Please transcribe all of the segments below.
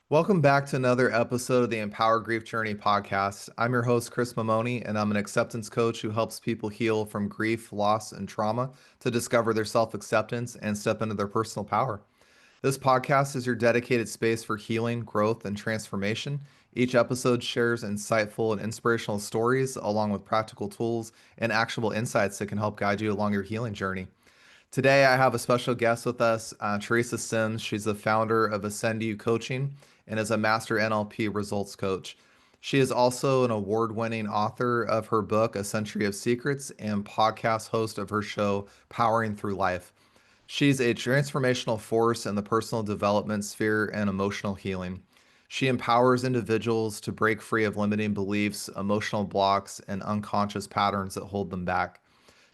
Welcome back to another episode of the Empower Grief Journey podcast. I'm your host, Chris Mamone, and I'm an acceptance coach who helps people heal from grief, loss, and trauma to discover their self acceptance and step into their personal power. This podcast is your dedicated space for healing, growth, and transformation. Each episode shares insightful and inspirational stories, along with practical tools and actionable insights that can help guide you along your healing journey. Today, I have a special guest with us, Teresa Sims. She's the founder of AscendU Coaching and is a master NLP results coach. She is also an award winning author of her book, A Century of Secrets, and podcast host of her show, Powering Through Life. She's a transformational force in the personal development sphere and emotional healing. She empowers individuals to break free of limiting beliefs, emotional blocks, and unconscious patterns that hold them back.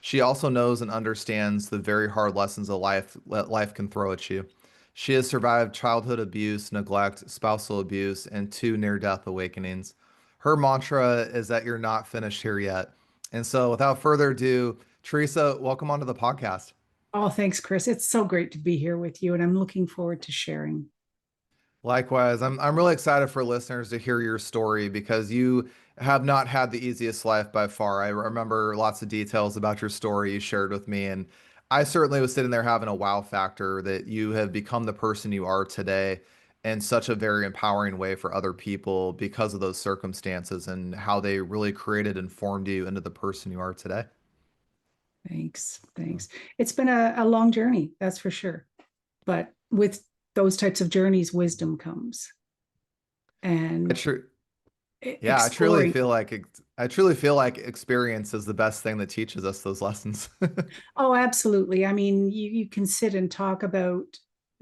She also knows and understands the very hard lessons of life that life can throw at you. She has survived childhood abuse, neglect, spousal abuse, and two near-death awakenings. Her mantra is that you're not finished here yet. And so, without further ado, Teresa, welcome onto the podcast. Oh, thanks, Chris. It's so great to be here with you, and I'm looking forward to sharing. Likewise, I'm really excited for listeners to hear your story because you have not had the easiest life by far. I remember lots of details about your story you shared with me, and I certainly was sitting there having a wow factor that you have become the person you are today in such a very empowering way for other people because of those circumstances and how they really created and formed you into the person you are today. Thanks. Thanks. It's been a long journey, that's for sure. But with those types of journeys, wisdom comes I and tr Yeah, exploring. I truly feel like experience is the best thing that teaches us those lessons. Oh, absolutely. I mean, you can sit and talk about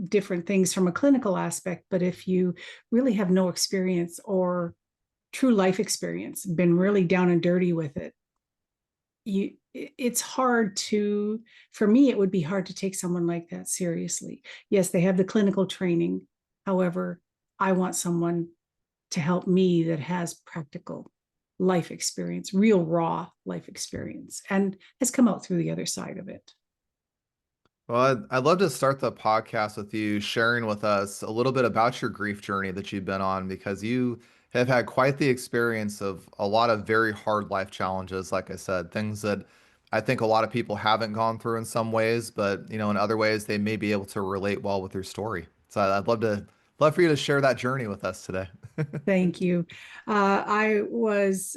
different things from a clinical aspect, but if you really have no experience or true life experience, been really down and dirty with it, it's hard to, for me it would be hard to take someone like that seriously. Yes, they have the clinical training. However, I want someone to help me that has practical life experience, real raw life experience, and has come out through the other side of it. Well, I'd love to start the podcast with you sharing with us a little bit about your grief journey that you've been on because you have had quite the experience of a lot of very hard life challenges, like I said, things that I think a lot of people haven't gone through in some ways, but in other ways they may be able to relate well with your story. So I'd love for you to share that journey with us today. Thank you. I was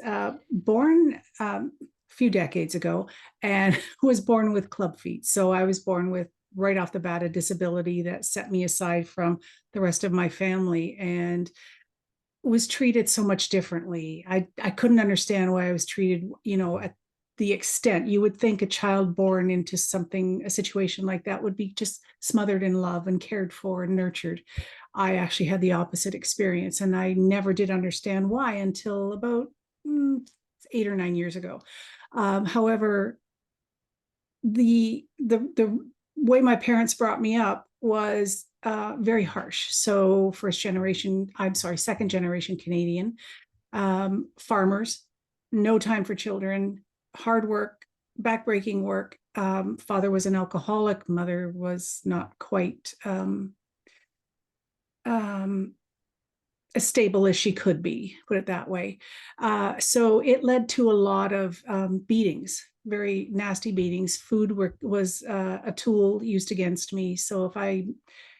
born a few decades ago and was born with club feet. So I was born with right off the bat a disability that set me aside from the rest of my family and was treated so much differently. I couldn't understand why I was treated, at the extent you would think a child born into a situation like that would be just smothered in love and cared for and nurtured. I actually had the opposite experience, and I never did understand why until about 8 or 9 years ago. However, the way my parents brought me up was very harsh. So second generation Canadian, farmers, no time for children, hard work, backbreaking work. Father was an alcoholic. Mother was not quite um, as stable as she could be, put it that way. So it led to a lot of beatings, very nasty beatings. Was a tool used against me. So if I,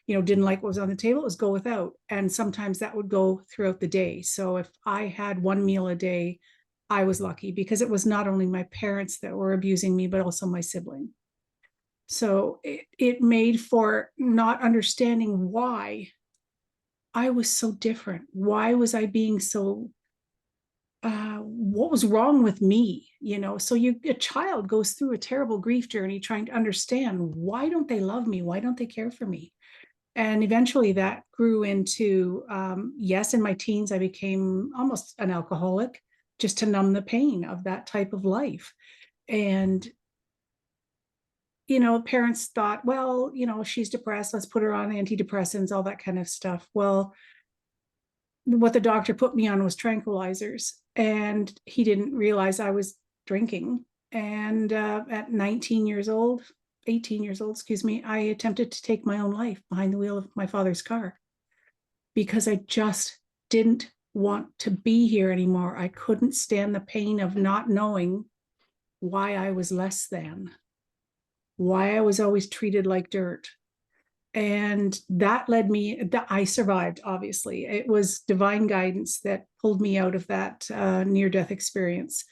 didn't like what was on the table, it was go without. And sometimes that would go throughout the day. So if I had one meal a day, I was lucky because it was not only my parents that were abusing me, but also my sibling. So it made for not understanding why I was so different. Why was I being so what was wrong with me? So a child goes through a terrible grief journey trying to understand, why don't they love me? Why don't they care for me? And eventually that grew into, yes, in my teens I became almost an alcoholic just to numb the pain of that type of life. And parents thought, well, she's depressed, let's put her on antidepressants, all that kind of stuff. Well, what the doctor put me on was tranquilizers, and he didn't realize I was drinking. And at 19 years old, 18 years old, excuse me, I attempted to take my own life behind the wheel of my father's car. because I just didn't want to be here anymore. I couldn't stand the pain of not knowing why I was less than, why I was always treated like dirt. And that led me, I survived, obviously. It was divine guidance that pulled me out of that near-death experience.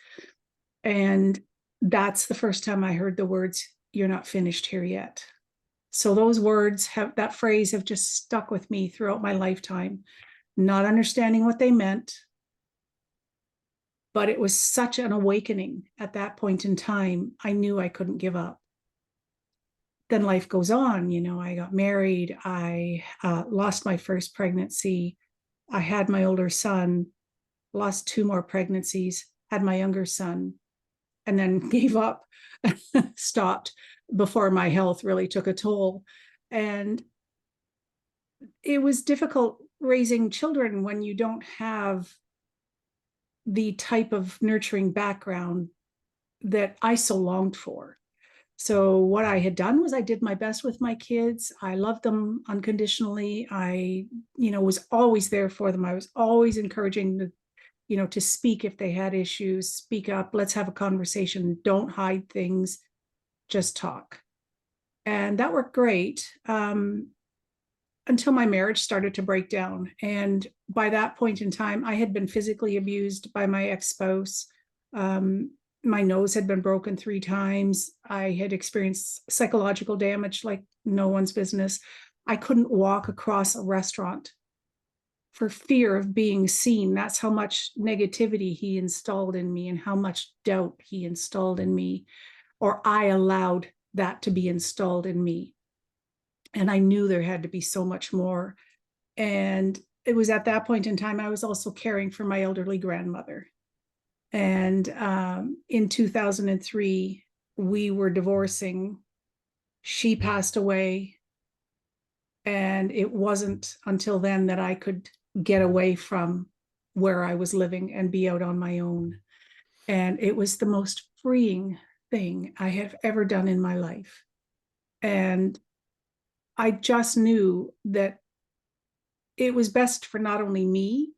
And that's the first time I heard the words, "You're not finished here yet." So those words have, that phrase have just stuck with me throughout my lifetime, not understanding what they meant, but it was such an awakening at that point in time. I knew I couldn't give up. Then life goes on. I got married. I lost my first pregnancy. I had my older son, lost 2 more pregnancies, had my younger son, and then gave up, stopped before my health really took a toll. And it was difficult raising children when you don't have the type of nurturing background that I so longed for. So what I had done was I did my best with my kids. I loved them unconditionally. I, was always there for them. I was always encouraging them, to speak if they had issues, speak up, let's have a conversation, don't hide things, just talk. And that worked great until my marriage started to break down. And by that point in time, I had been physically abused by my ex-spouse. My nose had been broken 3 times. I had experienced psychological damage like no one's business. I couldn't walk across a restaurant for fear of being seen. That's how much negativity he installed in me and how much doubt he installed in me, or I allowed that to be installed in me. And I knew there had to be so much more. And it was at that point in time, I was also caring for my elderly grandmother. And in 2003, we were divorcing. She passed away. And it wasn't until then that I could get away from where I was living and be out on my own. And it was the most freeing thing I have ever done in my life. And I just knew that it was best for not only me,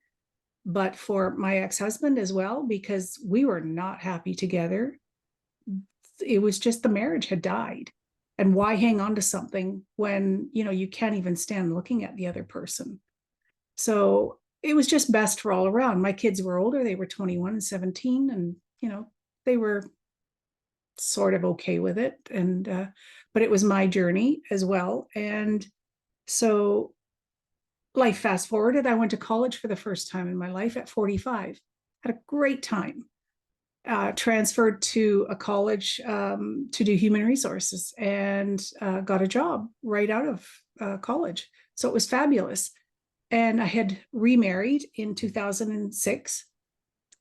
but for my ex-husband as well, because we were not happy together. It was just the marriage had died. And why hang on to something when, you can't even stand looking at the other person? So it was just best for all around. My kids were older. They were 21 and 17, and, they were sort of okay with it. And, but it was my journey as well. And so life fast forwarded, I went to college for the first time in my life at 45, had a great time. Transferred to a college to do human resources, and got a job right out of college. So it was fabulous. And I had remarried in 2006.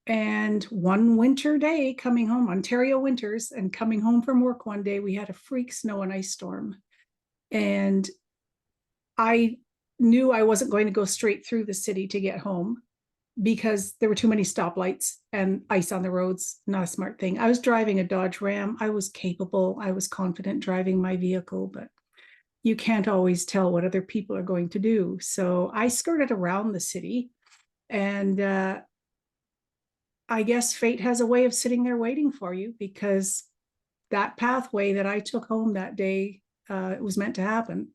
And one winter day coming home, Ontario winters, and coming home from work one day, we had a freak snow and ice storm. And I knew I wasn't going to go straight through the city to get home because there were too many stoplights and ice on the roads. Not a smart thing. I was driving a Dodge Ram. I was capable. I was confident driving my vehicle, but you can't always tell what other people are going to do. So I skirted around the city, and I guess fate has a way of sitting there waiting for you, because that pathway that I took home that day, it was meant to happen.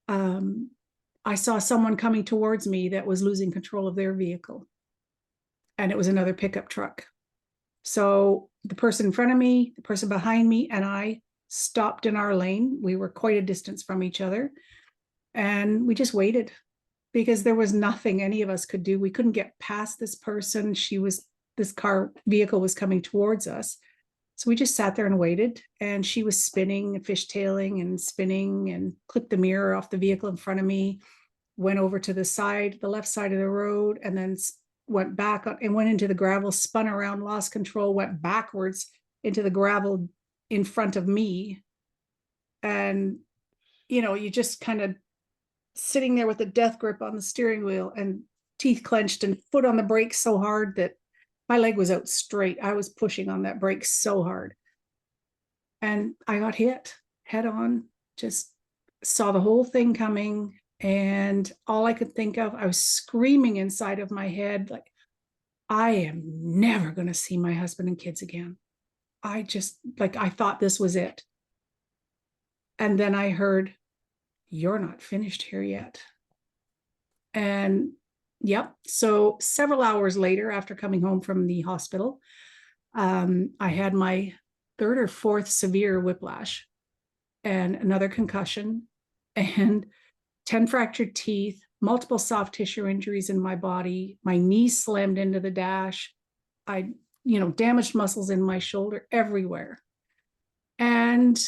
I saw someone coming towards me that was losing control of their vehicle, and it was another pickup truck. So the person in front of me, the person behind me, and I stopped in our lane. We were quite a distance from each other, and we just waited, because there was nothing any of us could do. We couldn't get past this person. This vehicle was coming towards us. So we just sat there and waited, and she was spinning, fishtailing and spinning, and clipped the mirror off the vehicle in front of me, went over to the left side of the road, and then went back and went into the gravel, spun around, lost control, went backwards into the gravel in front of me. And, you just kind of sitting there with a death grip on the steering wheel and teeth clenched and foot on the brake so hard that my leg was out straight. I was pushing on that brake so hard. And I got hit head on, just saw the whole thing coming. And all I could think of, I was screaming inside of my head, like, I am never going to see my husband and kids again. I just, like, I thought this was it. And then I heard, you're not finished here yet. And yep. So several hours later, after coming home from the hospital, I had my third or fourth severe whiplash and another concussion and 10 fractured teeth, multiple soft tissue injuries in my body. My knee slammed into the dash. I, damaged muscles in my shoulder everywhere. And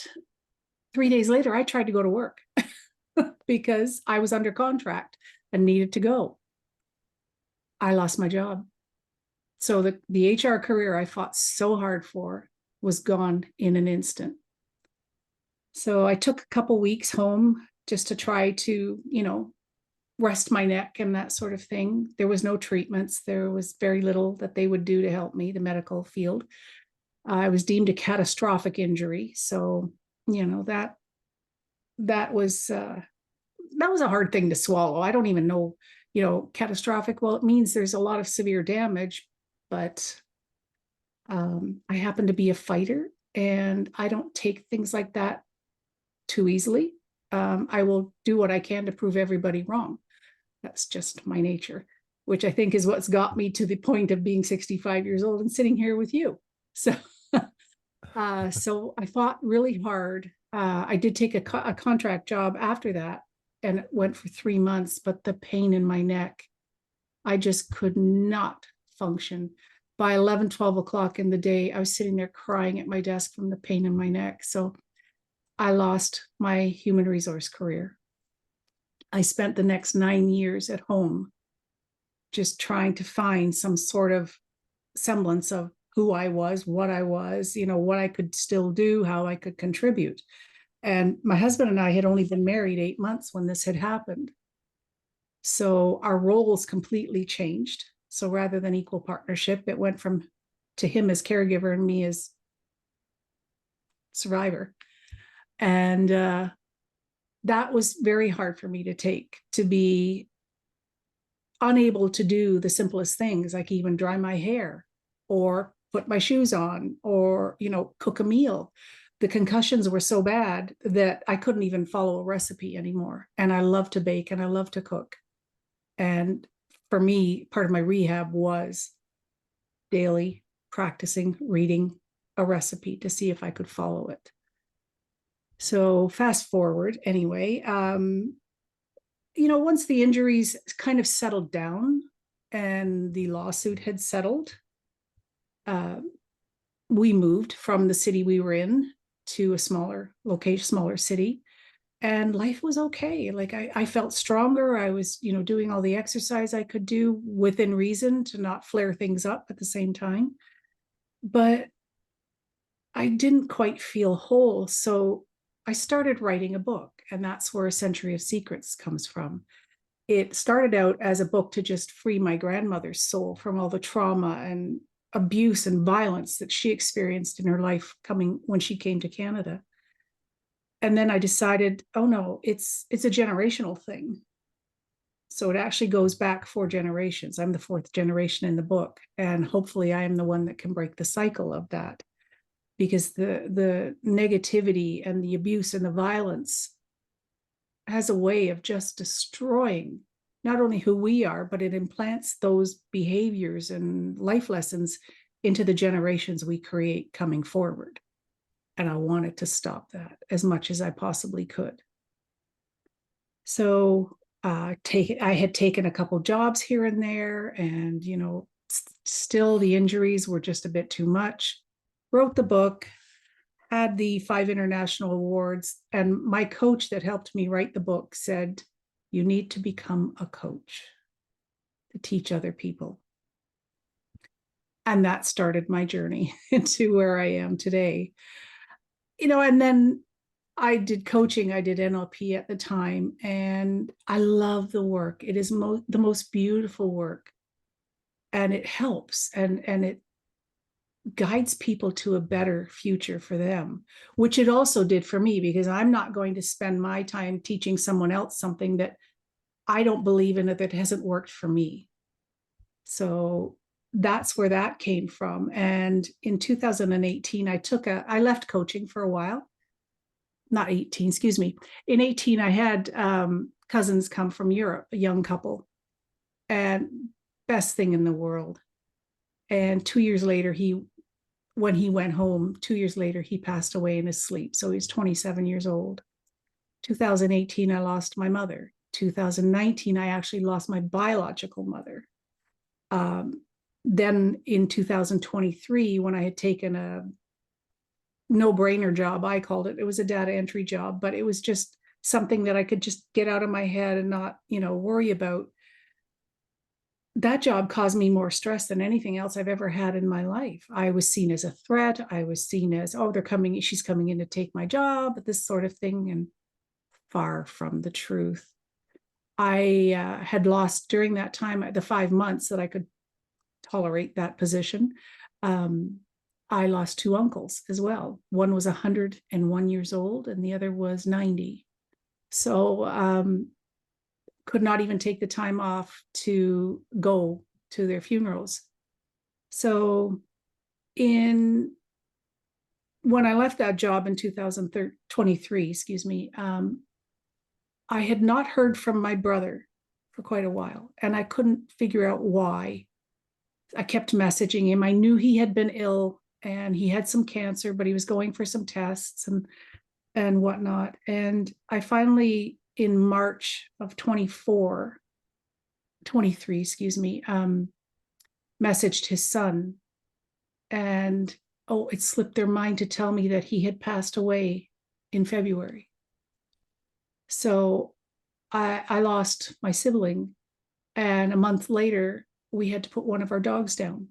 3 days later, I tried to go to work because I was under contract and needed to go. I lost my job. So the HR career I fought so hard for was gone in an instant. So I took a couple weeks home just to try to, rest my neck and that sort of thing. There was no treatments. There was very little that they would do to help me, the medical field. I was deemed a catastrophic injury. So, that was a hard thing to swallow. I don't even know, catastrophic. Well, it means there's a lot of severe damage, but I happen to be a fighter and I don't take things like that too easily. I will do what I can to prove everybody wrong. That's just my nature, which I think is what's got me to the point of being 65 years old and sitting here with you. So, so I fought really hard. I did take a contract job after that, and it went for 3 months, but the pain in my neck, I just could not function. By 11, 12 o'clock in the day, I was sitting there crying at my desk from the pain in my neck. So I lost my human resource career. I spent the next 9 years at home just trying to find some sort of semblance of who I was, what I could still do, how I could contribute. And my husband and I had only been married 8 months when this had happened. So our roles completely changed. So rather than equal partnership, it went to him as caregiver and me as survivor. And that was very hard for me to take, to be unable to do the simplest things, like even dry my hair or put my shoes on or, cook a meal. The concussions were so bad that I couldn't even follow a recipe anymore. And I love to bake and I love to cook. And for me, part of my rehab was daily practicing, reading a recipe to see if I could follow it. So fast forward anyway, once the injuries kind of settled down and the lawsuit had settled, we moved from the city we were in to a smaller location, smaller city, and life was okay. Like I felt stronger. I was, doing all the exercise I could do within reason to not flare things up at the same time. But I didn't quite feel whole. So I started writing a book, and that's where A Century of Secrets comes from. It started out as a book to just free my grandmother's soul from all the trauma and abuse and violence that she experienced in her life when she came to Canada. And then I decided, oh no, it's a generational thing. So it actually goes back 4 generations. I'm the 4th generation in the book, and hopefully I am the one that can break the cycle of that, because the negativity and the abuse and the violence has a way of just destroying not only who we are, but it implants those behaviors and life lessons into the generations we create coming forward. And I wanted to stop that as much as I possibly could. So I had taken a couple jobs here and there, and still the injuries were just a bit too much. Wrote the book, had the 5 international awards, and my coach that helped me write the book said, you need to become a coach to teach other people. And that started my journey into where I am today. And then I did coaching, I did NLP at the time, and I love the work. It is the most beautiful work, and it helps and it guides people to a better future for them, which it also did for me, because I'm not going to spend my time teaching someone else something that I don't believe in it. It hasn't worked for me. So that's where that came from. And in 2018, I left coaching for a while. Not 18, excuse me. In 18, I had cousins come from Europe, a young couple, and best thing in the world. And 2 years later, when he went home, 2 years later, he passed away in his sleep. So he's 27 years old. 2018, I lost my mother. 2019, I actually lost my biological mother. Then in 2023, when I had taken a no-brainer job, I called it was a data entry job, but it was just something that I could just get out of my head and not, worry about. That job caused me more stress than anything else I've ever had in my life. I was seen as a threat. I was seen as, oh, she's coming in to take my job, this sort of thing. And far from the truth. I had lost during that time, the 5 months that I could tolerate that position. I lost two uncles as well. One was 101 years old and the other was 90. So could not even take the time off to go to their funerals. So when I left that job in 2023, excuse me, I had not heard from my brother for quite a while, and I couldn't figure out why. I kept messaging him. I knew he had been ill and he had some cancer, but he was going for some tests and whatnot. And I finally, in March of 23, excuse me, messaged his son, and it slipped their mind to tell me that he had passed away in February. So I lost my sibling, and a month later, we had to put one of our dogs down.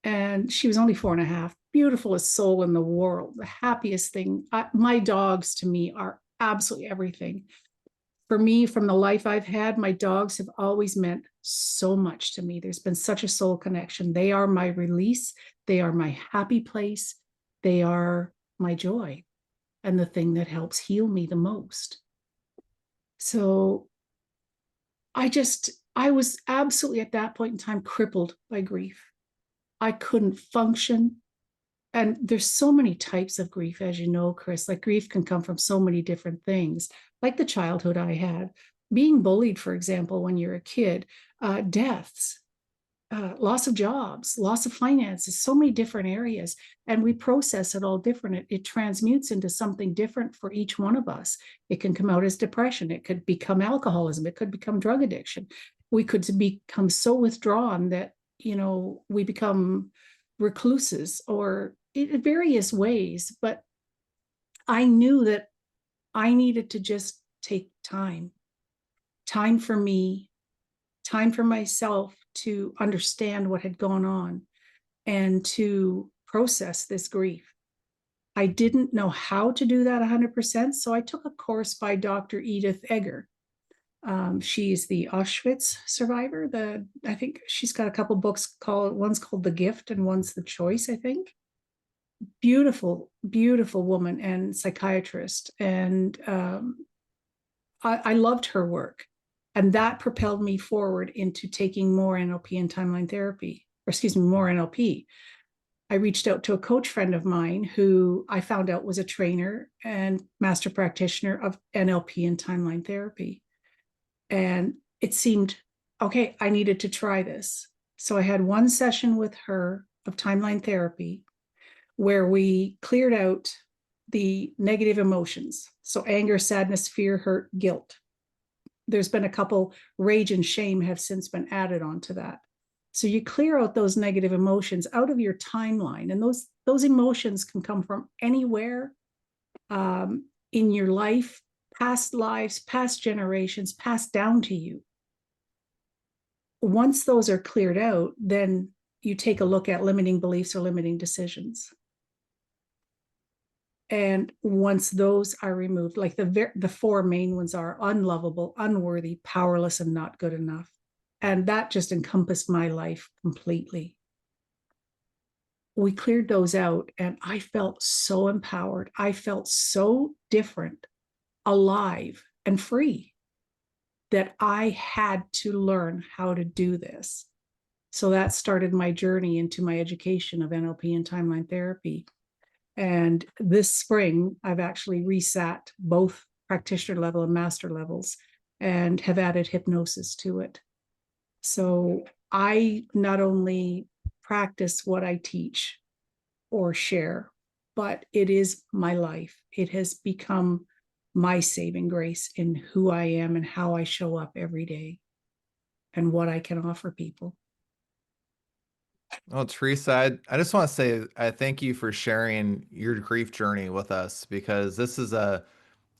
And she was only 4.5, beautifulest soul in the world, the happiest thing. My dogs to me are absolutely everything. For me, from the life I've had, my dogs have always meant so much to me. There's been such a soul connection. They are my release. They are my happy place. They are my joy and the thing that helps heal me the most. So I was absolutely at that point in time crippled by grief. I couldn't function. And there's so many types of grief, as you know, Chris. Like, grief can come from so many different things, like the childhood I had, being bullied, for example, when you're a kid, deaths, loss of jobs, loss of finances, so many different areas. And we process it all different. It transmutes into something different for each one of us. It can come out as depression. It could become alcoholism. It could become drug addiction. We could become so withdrawn that, we become recluses, or in various ways. But I knew that I needed to just take time for me, time for myself to understand what had gone on and to process this grief. I didn't know how to do that 100%. So I took a course by Dr. Edith Egger. She's the Auschwitz survivor. I think she's got a couple books one's called The Gift and one's The Choice, I think. Beautiful, beautiful woman and psychiatrist. And I loved her work. And that propelled me forward into taking more NLP and timeline therapy, or excuse me, more NLP. I reached out to a coach friend of mine who I found out was a trainer and master practitioner of NLP and timeline therapy. And it seemed, okay, I needed to try this. So I had one session with her of timeline therapy where we cleared out the negative emotions. So anger, sadness, fear, hurt, guilt. There's been a couple, rage and shame have since been added onto that. So you clear out those negative emotions out of your timeline. And those emotions can come from anywhere in your life, past lives, past generations, passed down to you. Once those are cleared out, then you take a look at limiting beliefs or limiting decisions. And once those are removed, like the four main ones are unlovable, unworthy, powerless, and not good enough. And that just encompassed my life completely. We cleared those out and I felt so empowered. I felt so different, alive, and free. that I had to learn how to do this. So that started my journey into my education of NLP and timeline therapy. And this spring, I've actually resat both practitioner level and master levels and have added hypnosis to it. So I not only practice what I teach or share, but it is my life. It has become my saving grace in who I am and how I show up every day and what I can offer people. Well, Teresa, I just want to say I thank you for sharing your grief journey with us because this is a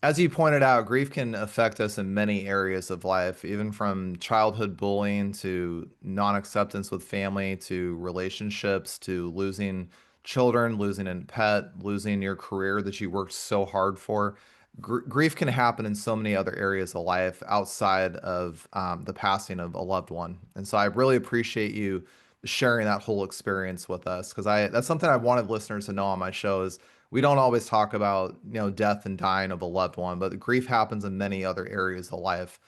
as you pointed out, grief can affect us in many areas of life, even from childhood bullying to non-acceptance with family to relationships to losing children, losing a pet, losing your career that you worked so hard for. Grief can happen in so many other areas of life outside of the passing of a loved one. And so I really appreciate you sharing that whole experience with us because I that's something I wanted listeners to know on my show is we don't always talk about, death and dying of a loved one, but grief happens in many other areas of life.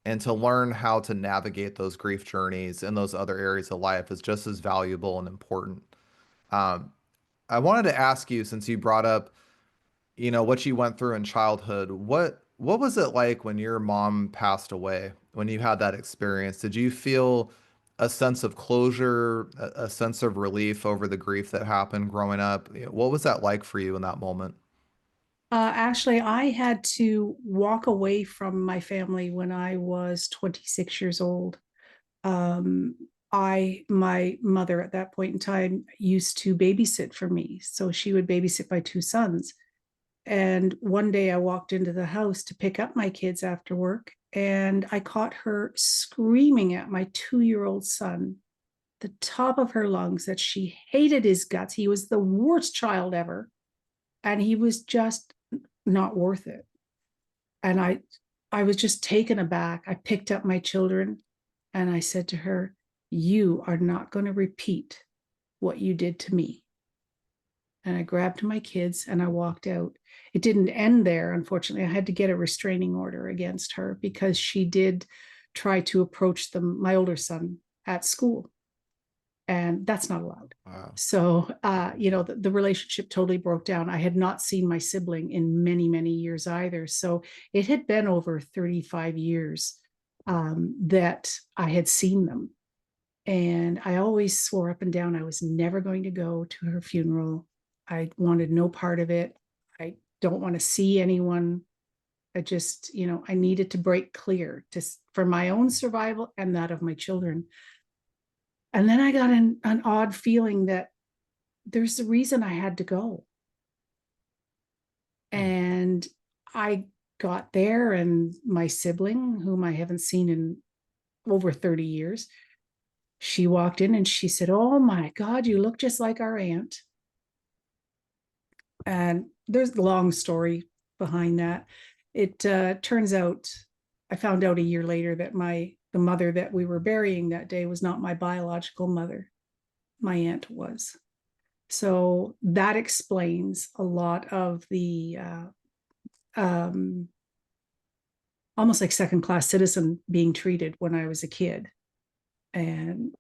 And to learn how to navigate those grief journeys in those other areas of life is just as valuable and important. Um, I wanted to ask you, since you brought up, what you went through in childhood, what was it like when your mom passed away, when you had that experience? Did you feel a sense of closure, a sense of relief over the grief that happened growing up? What was that like for you in that moment? Actually, I had to walk away from my family when I was 26 years old. Um, my mother at that point in time used to babysit for me. So she would babysit my two sons. And one day I walked into the house to pick up my kids after work, and I caught her screaming at my 2 year old son, the top of her lungs, that she hated his guts. He was the worst child ever, and he was just not worth it. And I was just taken aback. I picked up my children and I said to her, "You are not going to repeat what you did to me." And I grabbed my kids and I walked out. It didn't end there, unfortunately. I had to get a restraining order against her because she did try to approach my older son, at school, and that's not allowed. Wow. So, the relationship totally broke down. I had not seen my sibling in many, many years either. So it had been over 35 years that I had seen them. And I always swore up and down I was never going to go to her funeral. I wanted no part of it. I don't want to see anyone. I just, I needed to break clear for my own survival and that of my children. And then I got an odd feeling that there's a reason I had to go. Hmm. And I got there, and my sibling, whom I haven't seen in over 30 years, she walked in and she said, "Oh my God, you look just like our aunt." And there's a long story behind that. It turns out, I found out a year later that the mother that we were burying that day was not my biological mother. My aunt was. So that explains a lot of the um, almost like second class citizen being treated when I was a kid. And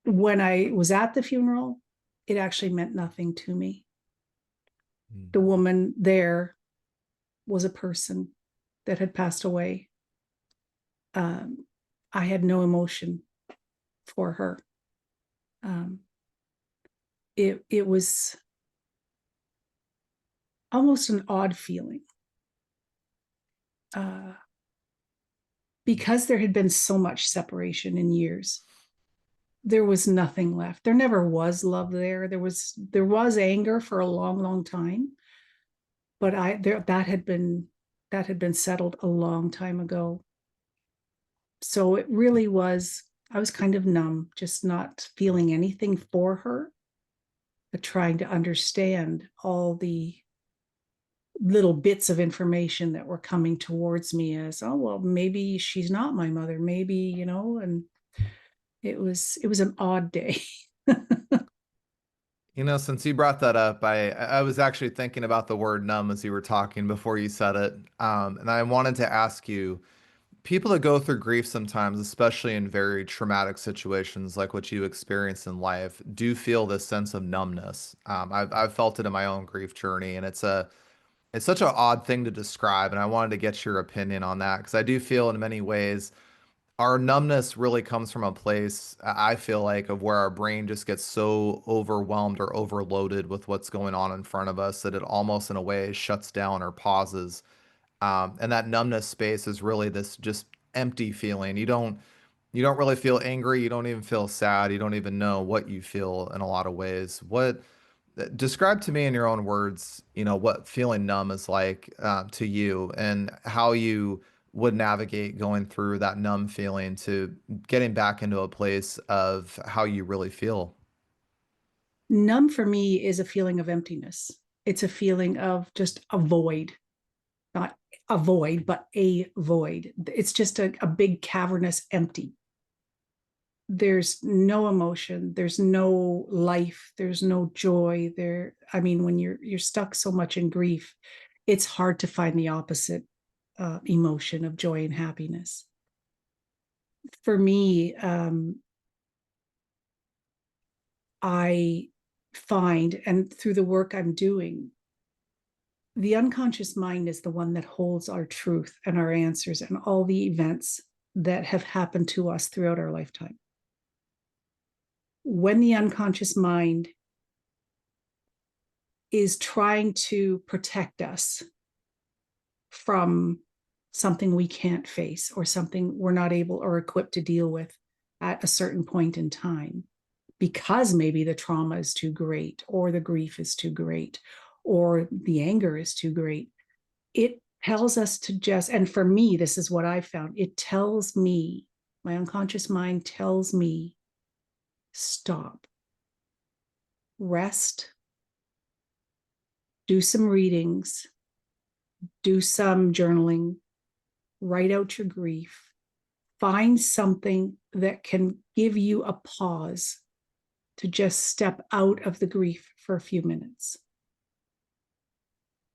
when I was at the funeral, it actually meant nothing to me. Hmm. The woman there was a person that had passed away. Um, I had no emotion for her. Um, it was almost an odd feeling uh, because there had been so much separation in years. There was nothing left. There never was love there. There was anger for a long, long time, but that had been settled a long time ago. So it really was, I was kind of numb, just not feeling anything for her, but trying to understand all the little bits of information that were coming towards me as, oh, well, maybe she's not my mother, maybe, and it was an odd day. Since you brought that up, I was actually thinking about the word numb as you were talking before you said it. And I wanted to ask you, People that go through grief sometimes, especially in very traumatic situations like what you experience in life, do feel this sense of numbness. I've felt it in my own grief journey, and it's such an odd thing to describe. And I wanted to get your opinion on that because I do feel in many ways our numbness really comes from a place I feel like of where our brain just gets so overwhelmed or overloaded with what's going on in front of us that it almost in a way shuts down or pauses. And that numbness space is really this just empty feeling. You don't really feel angry. You don't even feel sad. You don't even know what you feel in a lot of ways. What describe to me in your own words, what feeling numb is like to you and how you would navigate going through that numb feeling to getting back into a place of how you really feel. Numb for me is a feeling of emptiness. It's a feeling of just a void, not a void, but a void. It's just a big cavernous empty. There's no emotion, there's no life, there's no joy there. I mean, when you're stuck so much in grief, it's hard to find the opposite emotion of joy and happiness. For me, I find, and through the work I'm doing, the unconscious mind is the one that holds our truth and our answers and all the events that have happened to us throughout our lifetime. When the unconscious mind is trying to protect us from something we can't face or something we're not able or equipped to deal with at a certain point in time, because maybe the trauma is too great or the grief is too great or the anger is too great, it tells us to just, and for me, this is what I found, it tells me, my unconscious mind tells me, stop, rest, do some readings, do some journaling, write out your grief, find something that can give you a pause to just step out of the grief for a few minutes.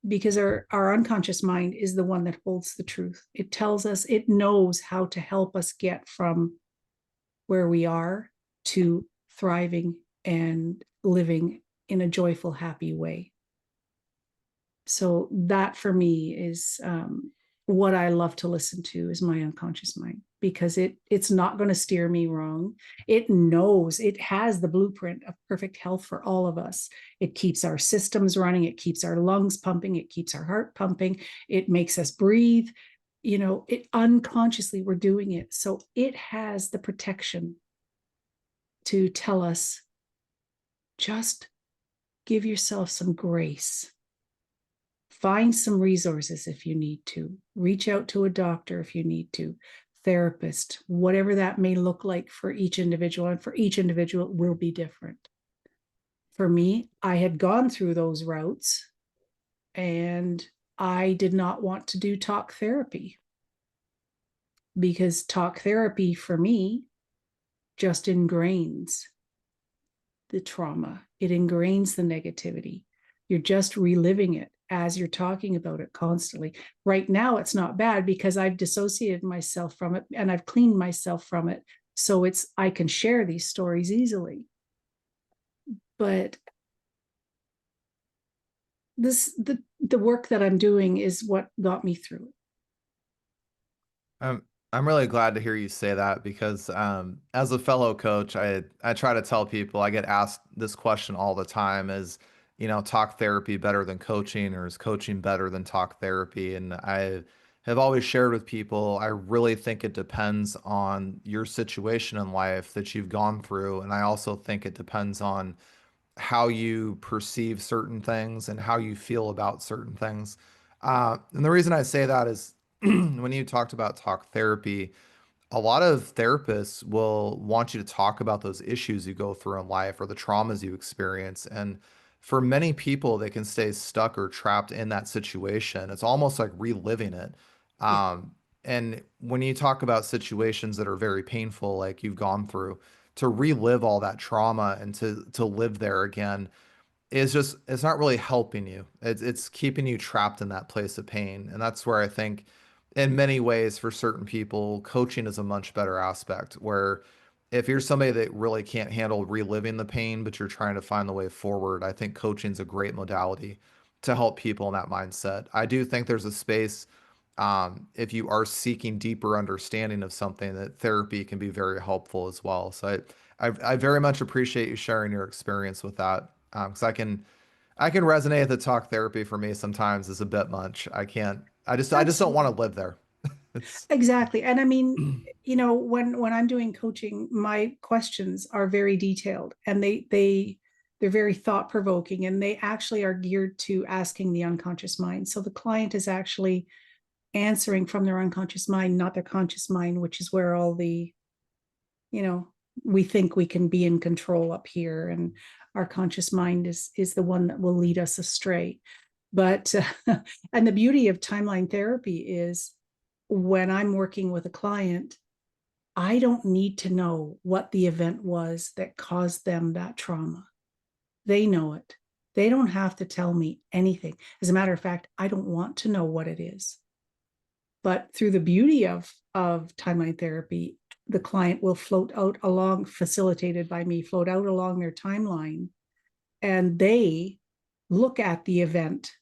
Because our unconscious mind is the one that holds the truth. It tells us, it knows how to help us get from where we are to thriving and living in a joyful, happy way. So that for me is what I love to listen to is my unconscious mind, because it's not going to steer me wrong. It knows, it has the blueprint of perfect health for all of us. It keeps our systems running, it keeps our lungs pumping, it keeps our heart pumping, it makes us breathe. It unconsciously we're doing it. So it has the protection to tell us, just give yourself some grace. Find some resources if you need to. Reach out to a doctor if you need to, therapist, whatever that may look like for each individual. And for each individual, it will be different. For me, I had gone through those routes and I did not want to do talk therapy, because talk therapy for me just ingrains the trauma, it ingrains the negativity. You're just reliving it as you're talking about it constantly. Right now, it's not bad because I've dissociated myself from it and I've cleaned myself from it. So I can share these stories easily. But the work that I'm doing is what got me through it. I'm really glad to hear you say that because as a fellow coach, I try to tell people I get asked this question all the time is, talk therapy better than coaching, or is coaching better than talk therapy? And I have always shared with people, I really think it depends on your situation in life that you've gone through. And I also think it depends on how you perceive certain things and how you feel about certain things. And the reason I say that is when you talked about talk therapy, a lot of therapists will want you to talk about those issues you go through in life or the traumas you experience. And for many people, they can stay stuck or trapped in that situation. It's almost like reliving it. Yeah. And when you talk about situations that are very painful, like you've gone through, to relive all that trauma and to live there again is just it's not really helping you. It's keeping you trapped in that place of pain. And that's where I think in many ways, for certain people, coaching is a much better aspect where if you're somebody that really can't handle reliving the pain, but you're trying to find the way forward, I think coaching is a great modality to help people in that mindset. I do think there's a space, if you are seeking deeper understanding of something, that therapy can be very helpful as well. So I very much appreciate you sharing your experience with that, because I can resonate that talk therapy for me sometimes is a bit much. I just don't want Absolutely. to live there. It's Exactly. And I mean, when I'm doing coaching, my questions are very detailed and they're very thought provoking and they actually are geared to asking the unconscious mind. So the client is actually answering from their unconscious mind, not their conscious mind, which is where all the, you know, we think we can be in control up here, and our conscious mind is the one that will lead us astray. But and the beauty of timeline therapy is when I'm working with a client, I don't need to know what the event was that caused them that trauma. They know it. They don't have to tell me anything. As a matter of fact, I don't want to know what it is. But through the beauty of timeline therapy, the client will float out along, facilitated by me, float out along their timeline, and they look at the event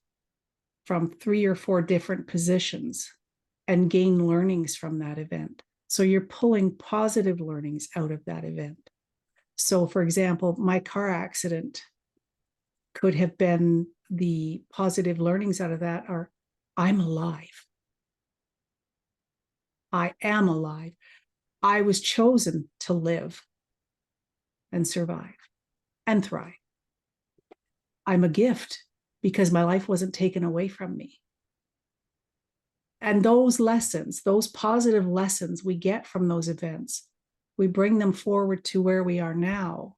from 3 or 4 different positions and gain learnings from that event. So you're pulling positive learnings out of that event. So, for example, my car accident could have been, the positive learnings out of that are, I'm alive. I am alive. I was chosen to live and survive and thrive. I'm a gift because my life wasn't taken away from me. And those lessons, those positive lessons we get from those events, we bring them forward to where we are now.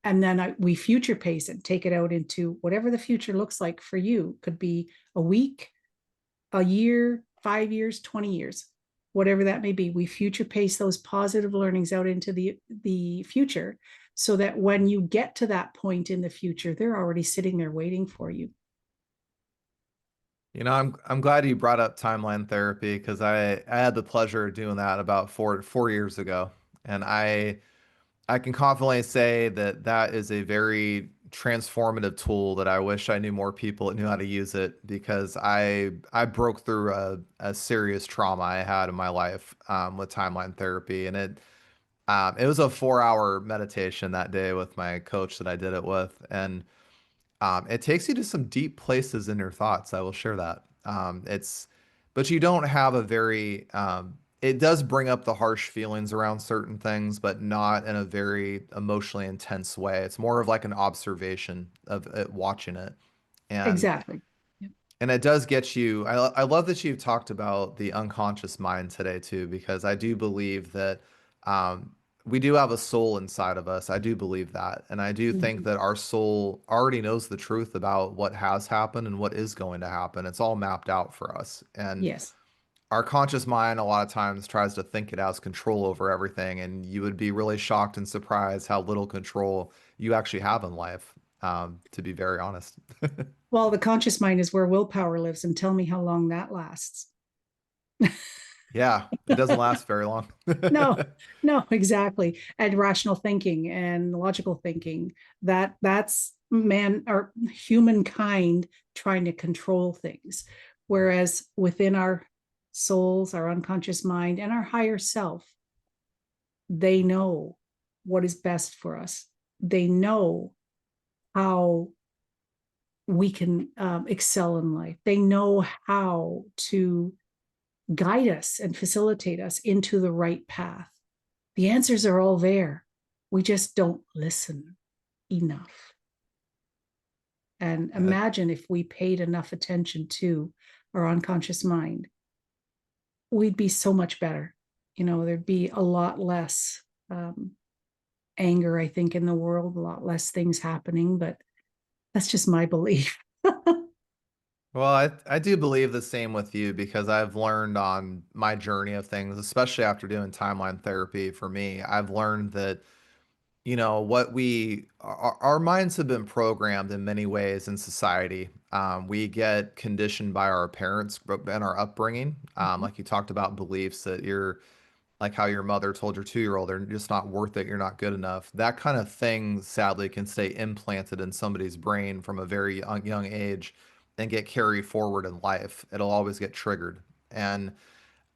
And then we future pace it, take it out into whatever the future looks like for you. Could be a week, a year, 5 years, 20 years, whatever that may be. We future pace those positive learnings out into the future so that when you get to that point in the future, they're already sitting there waiting for you. I'm glad you brought up timeline therapy because I had the pleasure of doing that about four years ago, and I can confidently say that that is a very transformative tool that I wish I knew more people that knew how to use it, because I broke through a serious trauma I had in my life, with timeline therapy, and it was a 4 hour meditation that day with my coach that I did it with, and it takes you to some deep places in your thoughts. I will share that. But you don't have a very, it does bring up the harsh feelings around certain things, but not in a very emotionally intense way. It's more of like an observation of it, watching it. And Exactly. and it does get you. I love that you've talked about the unconscious mind today too, because I do believe that we do have a soul inside of us. I do believe that. And I do think Mhm. that our soul already knows the truth about what has happened and what is going to happen. It's all mapped out for us. And Yes. our conscious mind, a lot of times, tries to think it has control over everything. And you would be really shocked and surprised how little control you actually have in life, to be very honest. Well, the conscious mind is where willpower lives, and tell me how long that lasts. Yeah, it doesn't last very long. No, no, exactly. And rational thinking and logical thinking, that's man or humankind trying to control things. Whereas within our souls, our unconscious mind, and our higher self, they know what is best for us. They know how we can excel in life. They know how to guide us and facilitate us into the right path. The answers are all there. We just don't listen enough. And Uh, imagine if we paid enough attention to our unconscious mind, we'd be so much better. There'd be a lot less anger, I think, in the world, a lot less things happening, but that's just my belief. well, I do believe the same with you, because I've learned on my journey of things, especially after doing timeline therapy for me, I've learned that what our minds have been programmed in many ways in society. We get conditioned by our parents and our upbringing. Mhm. Like you talked about beliefs that you're like how your mother told your 2-year-old they're just not worth it, you're not good enough. That kind of thing, sadly, can stay implanted in somebody's brain from a very young age and get carried forward in life. It'll always get triggered. And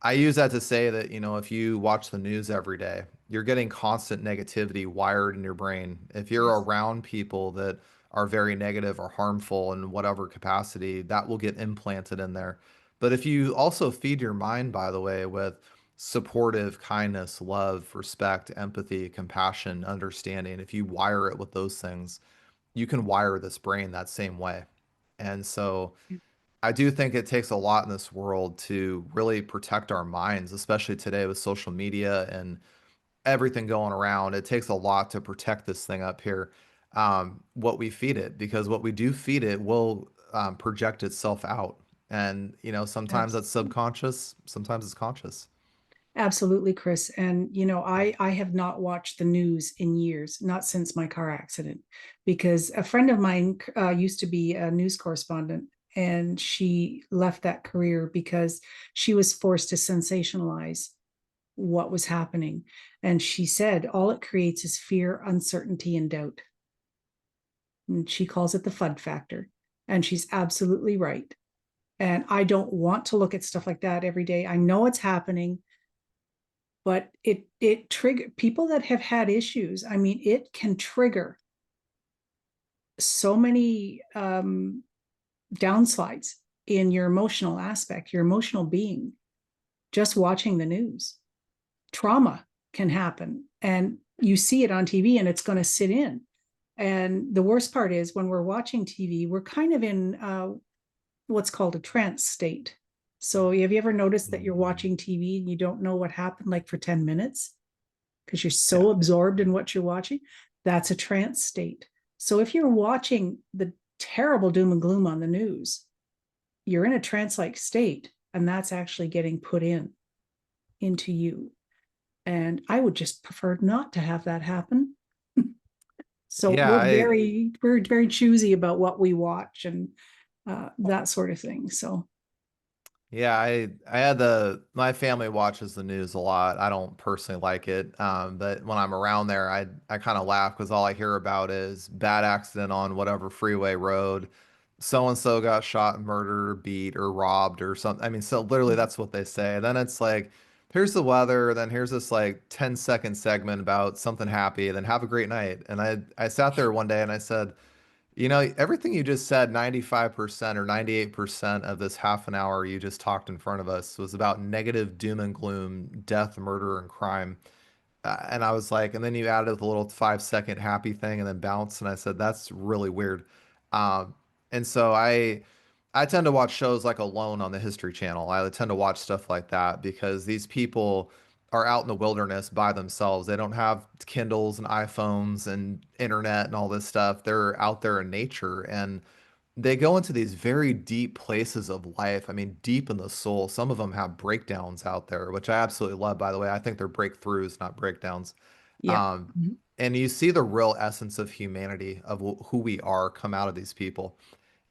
I use that to say that, if you watch the news every day, you're getting constant negativity wired in your brain. If you're Yes. around people that are very negative or harmful in whatever capacity, that will get implanted in there. But if you also feed your mind, by the way, with supportive kindness, love, respect, empathy, compassion, understanding, if you wire it with those things, you can wire this brain that same way. And so, I do think it takes a lot in this world to really protect our minds, especially today with social media and everything going around. It takes a lot to protect this thing up here, what we feed it, because what we do feed it will project itself out. And, sometimes that's Absolutely. subconscious, sometimes it's conscious. Absolutely, Chris. And I have not watched the news in years, not since my car accident, because a friend of mine used to be a news correspondent, and she left that career because she was forced to sensationalize what was happening. And she said all it creates is fear, uncertainty, and doubt. And she calls it the FUD factor. And she's absolutely right. And I don't want to look at stuff like that every day. I know it's happening, but it trigger people that have had issues. I mean, it can trigger so many downsides in your emotional aspect, your emotional being, just watching the news. Trauma can happen, and you see it on TV, and it's going to sit in. And the worst part is when we're watching TV, we're kind of in what's called a trance state. So have you ever noticed that you're Mm. watching TV and you don't know what happened like for 10 minutes because you're Yeah. so absorbed in what you're watching? That's a trance state. So if you're watching the terrible doom and gloom on the news, you're in a trance-like state, and that's actually getting put into you. And I would just prefer not to have that happen. So Yeah, we're very choosy about what we watch and that sort of thing. So I had my family watches the news a lot. I don't personally like it, but when I'm around there, I kind of laugh because all I hear about is bad accident on whatever freeway road. So and so got shot, murdered, or beat, or robbed, or something. I mean, so literally that's what they say. Then it's like, here's the weather. Then here's this like 10-second segment about something happy. Then have a great night. And I sat there one day and I said, everything you just said, 95% or 98% of this half an hour you just talked in front of us was about negative doom and gloom, death, murder, and crime. And I was like, and then you added the little 5-second happy thing and then bounce. And I said, that's really weird. And so I tend to watch shows like Alone on the History Channel. I tend to watch stuff like that because these people are out in the wilderness by themselves. They don't have Kindles and iPhones and internet and all this stuff. They're out there in nature and they go into these very deep places of life. I mean, deep in the soul. Some of them have breakdowns out there, which I absolutely love, by the way. I think they're breakthroughs, not breakdowns. yeah. Um, and you see the real essence of humanity, of who we are, come out of these people.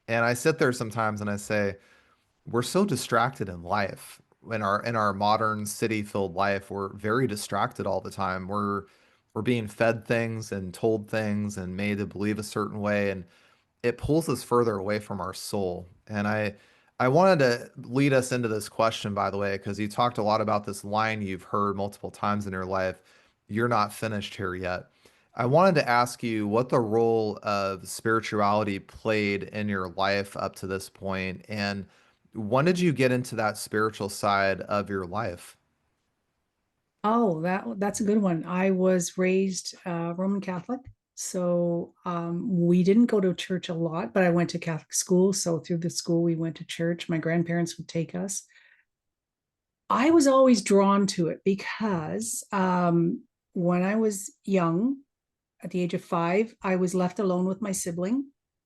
And I sit there sometimes and I say, we're so distracted in life. In our modern city-filled life, we're very distracted all the time. We're being fed things and told things and made to believe a certain way, and it pulls us further away from our soul. And I wanted to lead us into this question, by the way, because you talked a lot about this line you've heard multiple times in your life, you're not finished here yet. I wanted to ask you what the role of spirituality played in your life up to this point, and when did you get into that spiritual side of your life? Oh, that's a good one. I was raised Roman Catholic, so we didn't go to church a lot, but I went to Catholic school. So through the school, we went to church. My grandparents would take us. I was always drawn to it because when I was young, at the age of 5, I was left alone with my sibling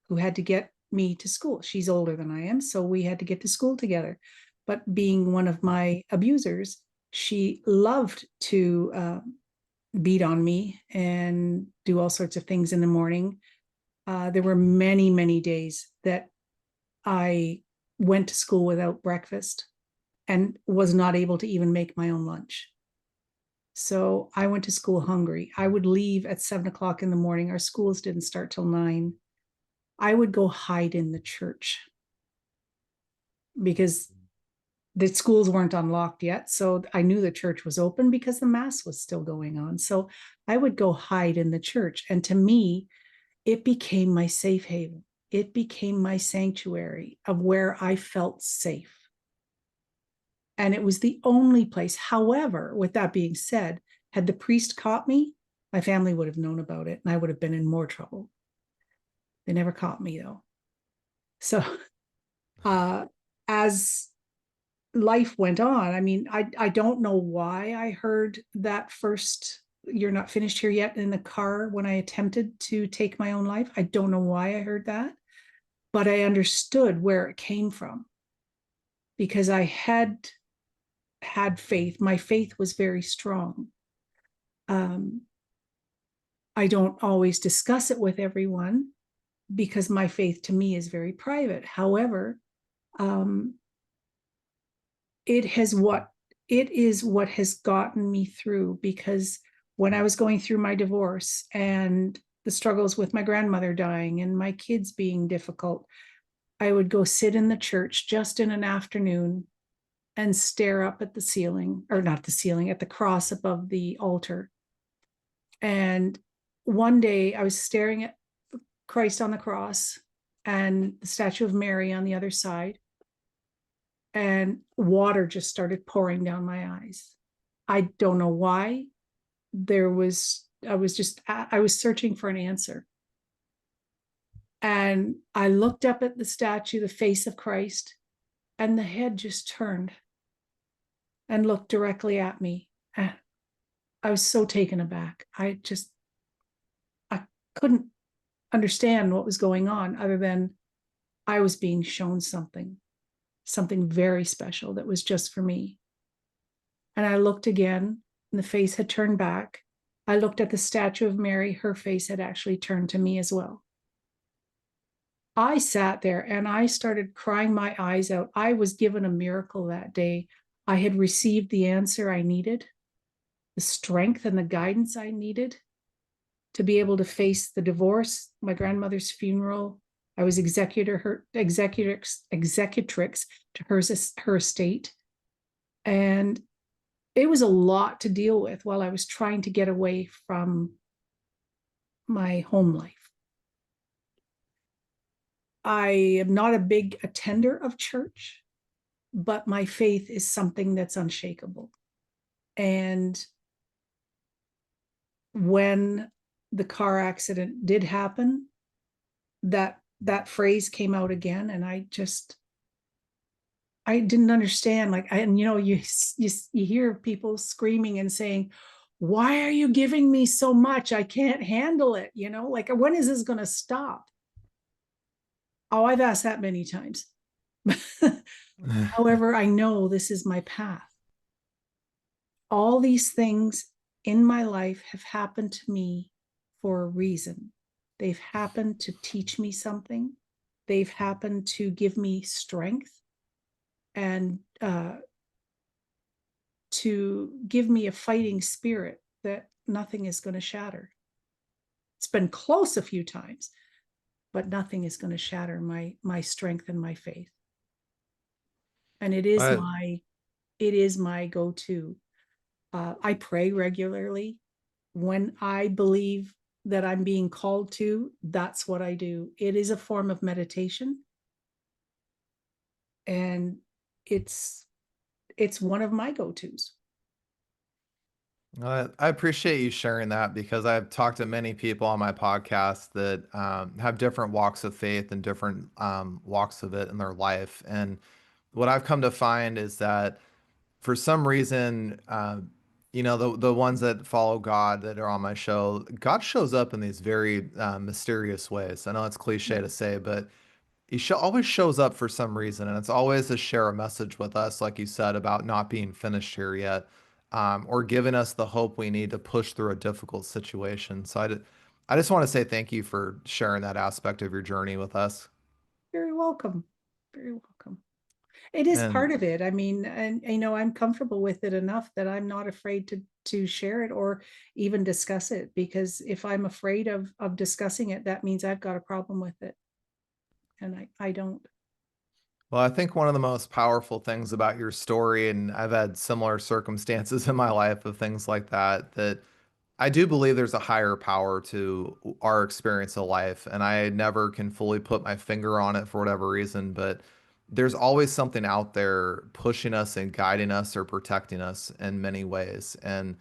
who had to get me to school. She's older than I am, so we had to get to school together. But being one of my abusers, she loved to beat on me and do all sorts of things in the morning. There were many, many days that I went to school without breakfast and was not able to even make my own lunch. So I went to school hungry. I would leave at 7 o'clock in the morning. Our schools didn't start till 9. I would go hide in the church because the schools weren't unlocked yet. So I knew the church was open because the mass was still going on. So I would go hide in the church. And to me, it became my safe haven. It became my sanctuary of where I felt safe. And it was the only place. However, with that being said, had the priest caught me, my family would have known about it and I would have been in more trouble. They never caught me though. So as life went on, I mean, I don't know why I heard that first, "You're not finished here yet," in the car when I attempted to take my own life. I don't know why I heard that, but I understood where it came from because I had faith. My faith was very strong. Um, I don't always discuss it with everyone because my faith to me is very private. However, um, it is what has gotten me through, because when I was going through my divorce and the struggles with my grandmother dying and my kids being difficult, I would go sit in the church just in an afternoon and stare up at the ceiling, or not the ceiling, at the cross above the altar. And one day I was staring at Christ on the cross and the statue of Mary on the other side, and water just started pouring down my eyes. I don't know why. I was searching for an answer. And I looked up at the statue, the face of Christ, and the head just turned and looked directly at me. And I was so taken aback. I couldn't understand what was going on other than I was being shown something very special that was just for me. And I looked again, and the face had turned back. I looked at the statue of Mary. Her face had actually turned to me as well. I sat there and I started crying my eyes out. I was given a miracle that day. I had received the answer I needed, the strength and the guidance I needed to be able to face the divorce, my grandmother's funeral. I was executrix to her estate. And it was a lot to deal with while I was trying to get away from my home life. I am not a big attender of church, but my faith is something that's unshakable. And when the car accident did happen, that phrase came out again, and I didn't understand. Like, and you hear people screaming and saying, "Why are you giving me so much? I can't handle it." Like, when is this going to stop? Oh, I've asked that many times. However, I know this is my path. All these things in my life have happened to me for a reason. They've happened to teach me something. They've happened to give me strength and to give me a fighting spirit that nothing is going to shatter. It's been close a few times, but nothing is going to shatter my strength and my faith. And it is I, my go-to. I pray regularly. When I believe that I'm being called to, that's what I do. It is a form of meditation, and it's one of my go-tos. I appreciate you sharing that because I've talked to many people on my podcast that have different walks of faith and different walks of it in their life. And what I've come to find is that for some reason, the ones that follow God that are on my show, God shows up in these very mysterious ways. I know it's cliche to say, but always shows up for some reason, and it's always to share a message with us, like you said, about not being finished here yet. or giving us the hope we need to push through a difficult situation. So I just want to say thank you for sharing that aspect of your journey with us. Very welcome. Very welcome. It is And part of it. I mean, and I'm comfortable with it enough that I'm not afraid to share it or even discuss it, because if I'm afraid of discussing it, that means I've got a problem with it. And I don't. well, I think one of the most powerful things about your story, and I've had similar circumstances in my life of things like that, that I do believe there's a higher power to our experience of life, and I never can fully put my finger on it for whatever reason, but there's always something out there pushing us and guiding us or protecting us in many ways. And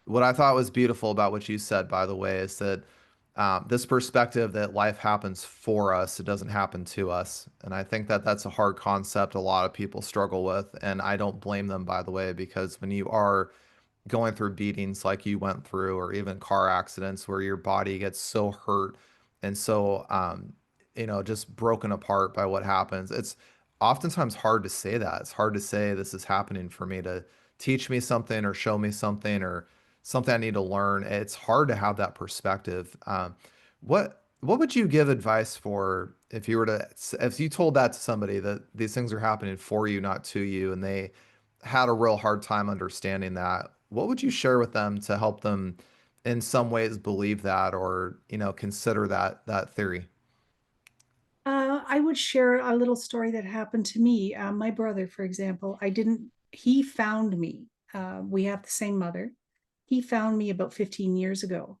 what I thought was beautiful about what you said, by the way, is that this perspective that life happens for us, it doesn't happen to us. And I think that that's a hard concept a lot of people struggle with, and I don't blame them, by the way, because when you are going through beatings like you went through, or even car accidents where your body gets so hurt and so, just broken apart by what happens. It's oftentimes hard to say that. It's hard to say this is happening for me to teach me something or show me something or something I need to learn. It's hard to have that perspective. What would you give advice for if you were to if you told that to somebody that these things are happening for you, not to you, and they had a real hard time understanding that? What would you share with them to help them in some ways believe that or, consider that theory? I would share a little story that happened to me. My brother, for example, he found me. We have the same mother. He found me about 15 years ago,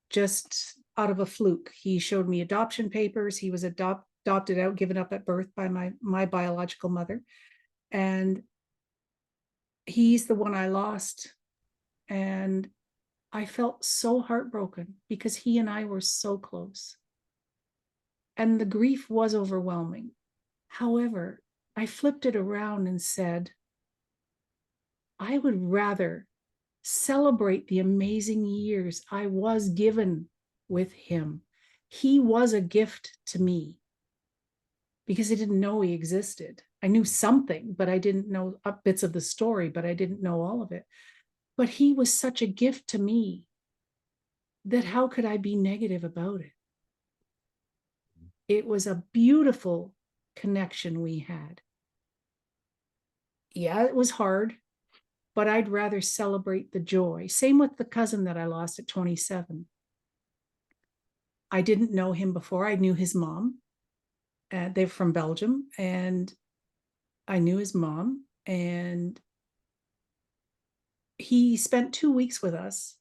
just out of a fluke. He showed me adoption papers. He was adopted out, given up at birth by my biological mother. And he's the one I lost. And I felt so heartbroken because he and I were so close. And the grief was overwhelming. However, I flipped it around and said, I would rather celebrate the amazing years I was given with him. He was a gift to me because I didn't know he existed. I knew something, but I didn't know bits of the story, but I didn't know all of it. But he was such a gift to me that how could I be negative about it? It was a beautiful connection we had. Yeah, it was hard, but I'd rather celebrate the joy. Same with the cousin that I lost at 27. I didn't know him before. I knew his mom. They're from Belgium, and I knew his mom. And he spent 2 weeks with us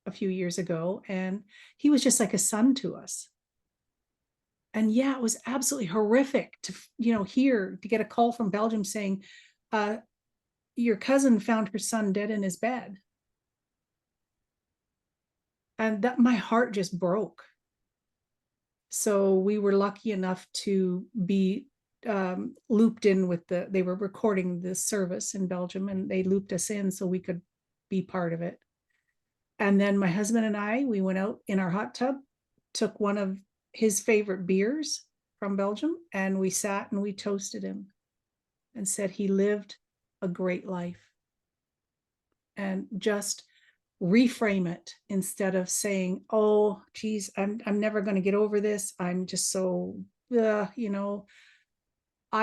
a few years ago, and he was just like a son to us. And yeah, it was absolutely horrific to hear, to get a call from Belgium saying, your cousin found her son dead in his bed. And that, my heart just broke. So we were lucky enough to be looped in with they were recording this service in Belgium, and they looped us in so we could be part of it. And then my husband and I, we went out in our hot tub, took one of his favorite beers from Belgium, and we sat and we toasted him and said he lived a great life. And just reframe it instead of saying, oh geez, I'm never going to get over this, I'm just so I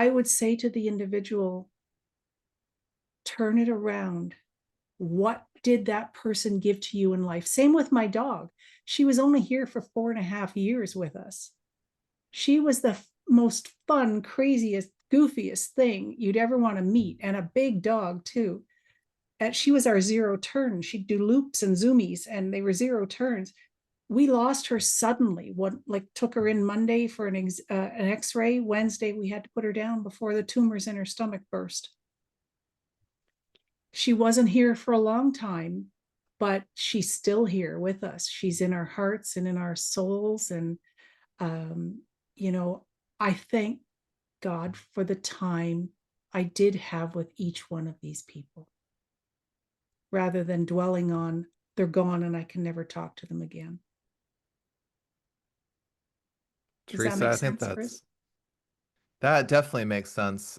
would say to the individual, turn it around. What did that person give to you in life? Same with my dog. She was only here for 4.5 years with us. She was the most fun, craziest, goofiest thing you'd ever want to meet, and a big dog too. And she was our zero turn. She'd do loops and zoomies, and they were zero turns. We lost her suddenly. What, like, took her in Monday for an X-ray. Wednesday we had to put her down before the tumors in her stomach burst. She wasn't here for a long time, but she's still here with us. She's in our hearts and in our souls. And um, you know, I thank God for the time I did have with each one of these people, rather than dwelling on they're gone and I can never talk to them again. Does that Teresa, make I think sense, Chris? that definitely makes sense.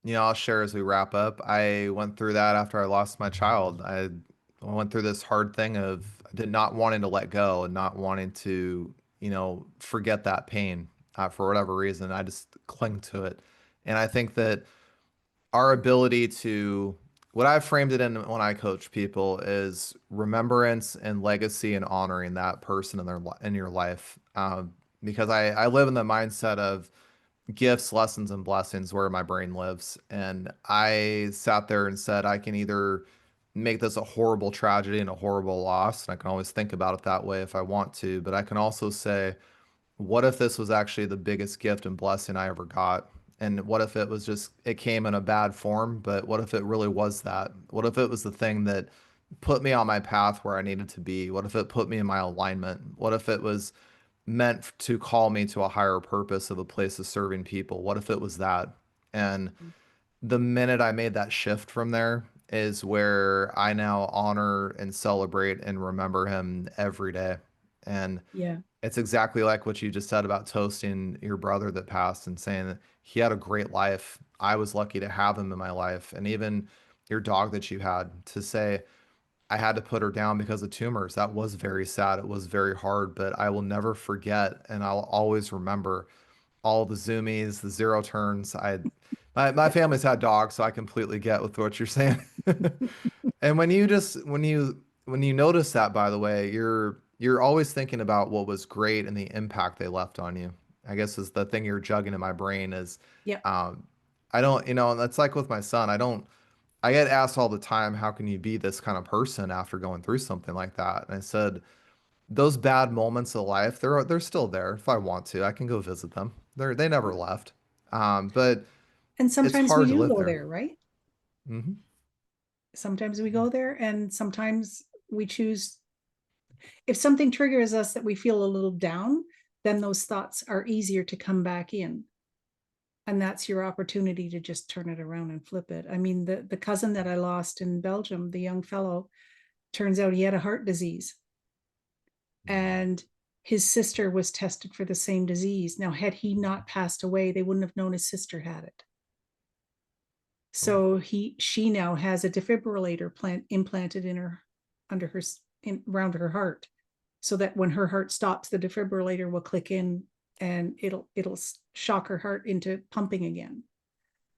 I'll share as we wrap up. I went through that after I lost my child. I went through this hard thing of did not wanting to let go and not wanting to, forget that pain for whatever reason. I just cling to it. And I think that our ability to, what I've framed it in when I coach people is remembrance and legacy and honoring that person in in your life. Because I live in the mindset of gifts, lessons, and blessings where my brain lives. And I sat there and said, I can either make this a horrible tragedy and a horrible loss, and I can always think about it that way if I want to, but I can also say, what if this was actually the biggest gift and blessing I ever got? And what if it was just, it came in a bad form, but what if it really was that? What if it was the thing that put me on my path where I needed to be? What if it put me in my alignment? What if it was meant to call me to a higher purpose of a place of serving people? What if it was that? And the minute I made that shift from there is where I now honor and celebrate and remember him every day. And Yeah. it's exactly like what you just said about toasting your brother that passed and saying that he had a great life. I was lucky to have him in my life. And even your dog that you had to say, I had to put her down because of tumors. That was very sad. It was very hard, but I will never forget and I'll always remember all the zoomies, the zero turns. My family's had dogs, so I completely get with what you're saying. And when you notice that, by the way, you're always thinking about what was great and the impact they left on you. I guess is the thing you're jugging in my brain is Yep. um I don't, that's like with my son. I get asked all the time, how can you be this kind of person after going through something like that? And I said, those bad moments of life, they're still there. If I want to, I can go visit them. They never left. But And it's sometimes we hard to do live go there. there, right? Hmm. Sometimes we go there, and sometimes we choose. If something triggers us that we feel a little down, then those thoughts are easier to come back in. And that's your opportunity to just turn it around and flip it. I mean, the cousin that I lost in Belgium, the young fellow, turns out he had a heart disease, and his sister was tested for the same disease. Now, had he not passed away, they wouldn't have known his sister had it. Oh, So she now has a defibrillator implanted in her, under her, around her heart, so that when her heart stops, the defibrillator will click in and it'll shock her heart into pumping again.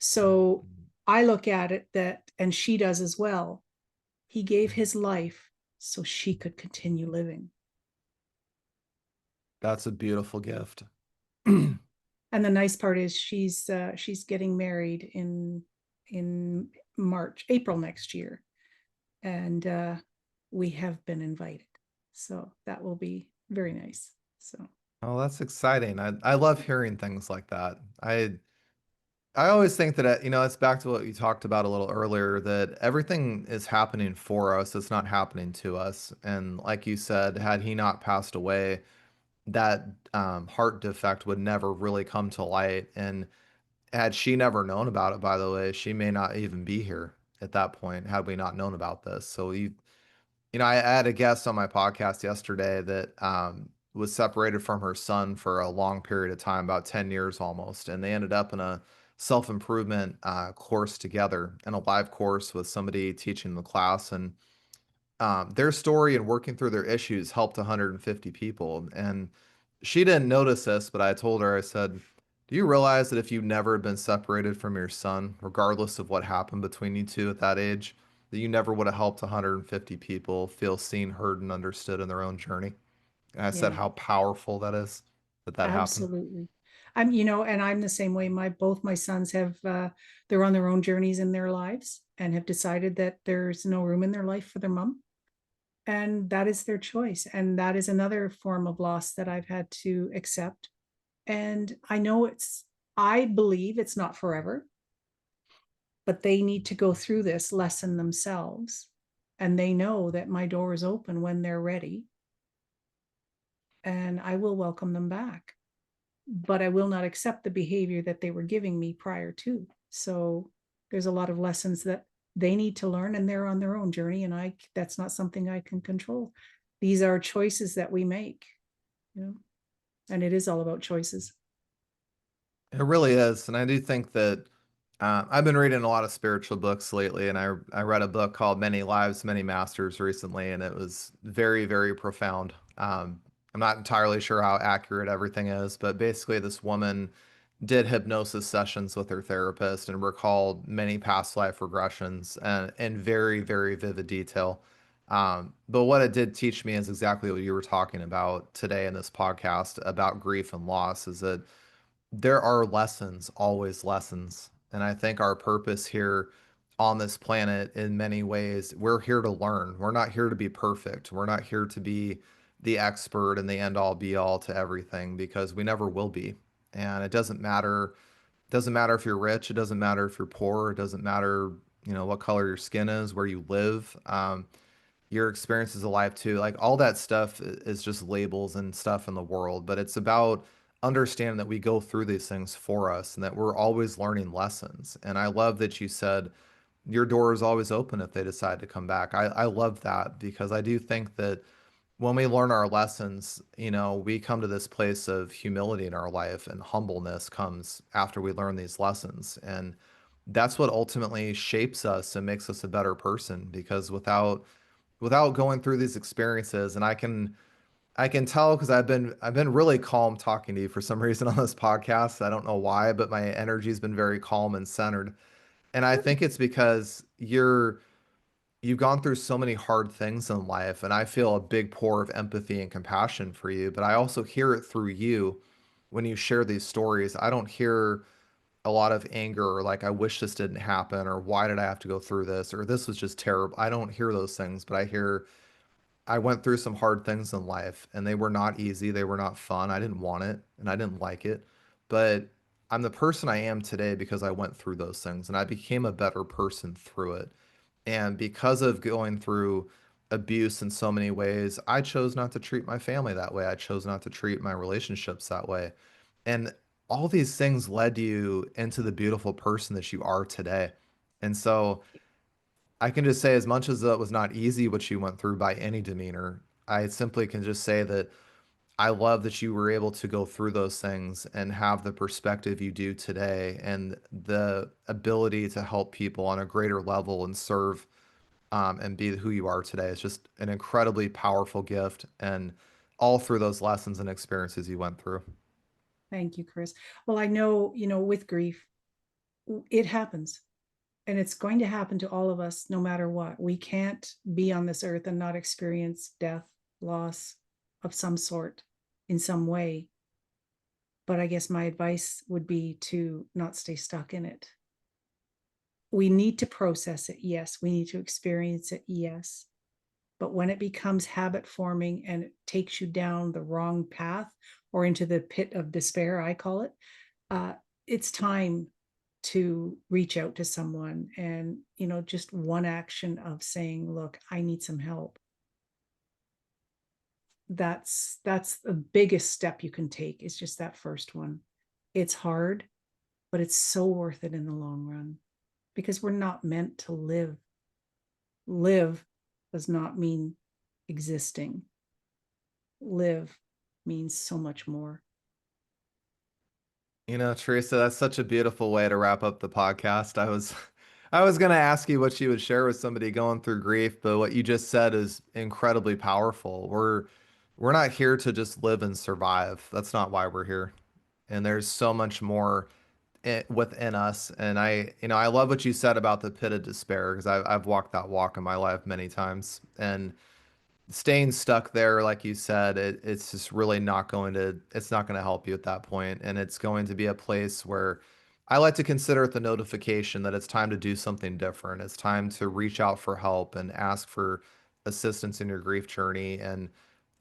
So I look at it that, and she does as well. He gave his life so she could continue living. that's a beautiful gift. And the nice part is she's getting married in March, April next year, and we have been invited, so that will be very nice. So Oh, that's exciting. I love hearing things like that. I always think that it's back to what you talked about a little earlier, that everything is happening for us. It's not happening to us. And like you said, had he not passed away, that heart defect would never really come to light. And had she never known about it, by the way, she may not even be here at that point had we not known about this. So I had a guest on my podcast yesterday that was separated from her son for a long period of time, about 10 years almost, and they ended up in a self-improvement course together, in a live course with somebody teaching the class. And their story and working through their issues helped 150 people. And she didn't notice this, but I told her, I said, do you realize that if you never had been separated from your son, regardless of what happened between you two at that age, that you never would have helped 150 people feel seen, heard, and understood in their own journey? And I said yeah, how powerful that is that that happened. absolutely. And I'm the same way. Both my sons have they're on their own journeys in their lives and have decided that there's no room in their life for their mom, and that is their choice. And that is another form of loss that I've had to accept. And I believe it's not forever, but they need to go through this lesson themselves. And they know that my door is open when they're ready, and I will welcome them back. But I will not accept the behavior that they were giving me prior to. So there's a lot of lessons that they need to learn, and they're on their own journey. And that's not something I can control. These are choices that we make, you know, and it is all about choices. It really is. And I do think that I've been reading a lot of spiritual books lately, and I read a book called Many Lives, Many Masters recently, and it was very, very profound. I'm not entirely sure how accurate everything is, but basically, this woman did hypnosis sessions with her therapist and recalled many past life regressions and in very, very vivid detail. But what it did teach me is exactly what you were talking about today in this podcast about grief and loss, is that there are lessons, always lessons. And I think our purpose here on this planet, in many ways, we're here to learn. We're not here to be perfect. We're not here to be the expert and the end all be all to everything, because we never will be. And it doesn't matter. It doesn't matter if you're rich. It doesn't matter if you're poor. It doesn't matter, what color your skin is, where you live. Your experiences of life too. Like all that stuff is just labels and stuff in the world, but it's about understanding that we go through these things for us and that we're always learning lessons. And I love that you said your door is always open if they decide to come back. I love that, because I do think that when we learn our lessons, we come to this place of humility in our life, and humbleness comes after we learn these lessons. And that's what ultimately shapes us and makes us a better person, because without going through these experiences, and I can tell, because I've been really calm talking to you for some reason on this podcast. I don't know why, but my energy's been very calm and centered. And I think it's because you've gone through so many hard things in life, and I feel a big pour of empathy and compassion for you, but I also hear it through you when you share these stories. I don't hear a lot of anger, or like, I wish this didn't happen, or why did I have to go through this, or this was just terrible. I don't hear those things, but I hear I went through some hard things in life, and they were not easy. They were not fun. I didn't want it and I didn't like it. But I'm the person I am today because I went through those things, and I became a better person through it. And because of going through abuse in so many ways, I chose not to treat my family that way. I chose not to treat my relationships that way. And all these things led you into the beautiful person that you are today. And so I can just say, as much as that was not easy what you went through by any demeanor, I simply can just say that I love that you were able to go through those things and have the perspective you do today, and the ability to help people on a greater level and serve, and be who you are today. It's just an incredibly powerful gift, and all through those lessons and experiences you went through. Thank you, Chris. Well, I know, with grief, it happens, and it's going to happen to all of us no matter what. We can't be on this earth and not experience death, loss of some sort in some way. But I guess my advice would be to not stay stuck in it. We need to process it. Yes. We need to experience it. Yes. But when it becomes habit forming and it takes you down the wrong path or into the pit of despair, I call it, uh, it's time to reach out to someone. And, just one action of saying, look, I need some help. That's the biggest step you can take, is just that first one. It's hard, but it's so worth it in the long run, because we're not meant to live does not mean existing. Live means so much more. Teresa, that's such a beautiful way to wrap up the podcast. I was going to ask you what you would share with somebody going through grief, but what you just said is incredibly powerful. We're not here to just live and survive. That's not why we're here. And there's so much more within us. And I love what you said about the pit of despair, because I've walked that walk in my life many times. And staying stuck there, like you said, it's just really it's not going to help you at that point. And it's going to be a place where I like to consider it the notification that it's time to do something different. It's time to reach out for help and ask for assistance in your grief journey. And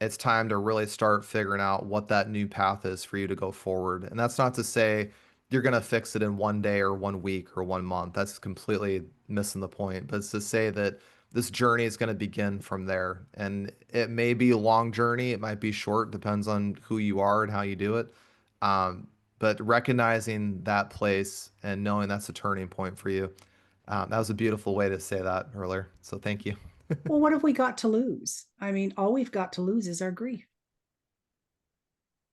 it's time to really start figuring out what that new path is for you to go forward. And that's not to say you're going to fix it in one day or 1 week or 1 month. That's completely missing the point. But it's to say that this journey is going to begin from there. And it may be a long journey, it might be short, depends on who you are and how you do it. Um, but recognizing that place and knowing that's a turning point for you, that was a beautiful way to say that earlier. So thank you. Well, what have we got to lose? I mean, all we've got to lose is our grief.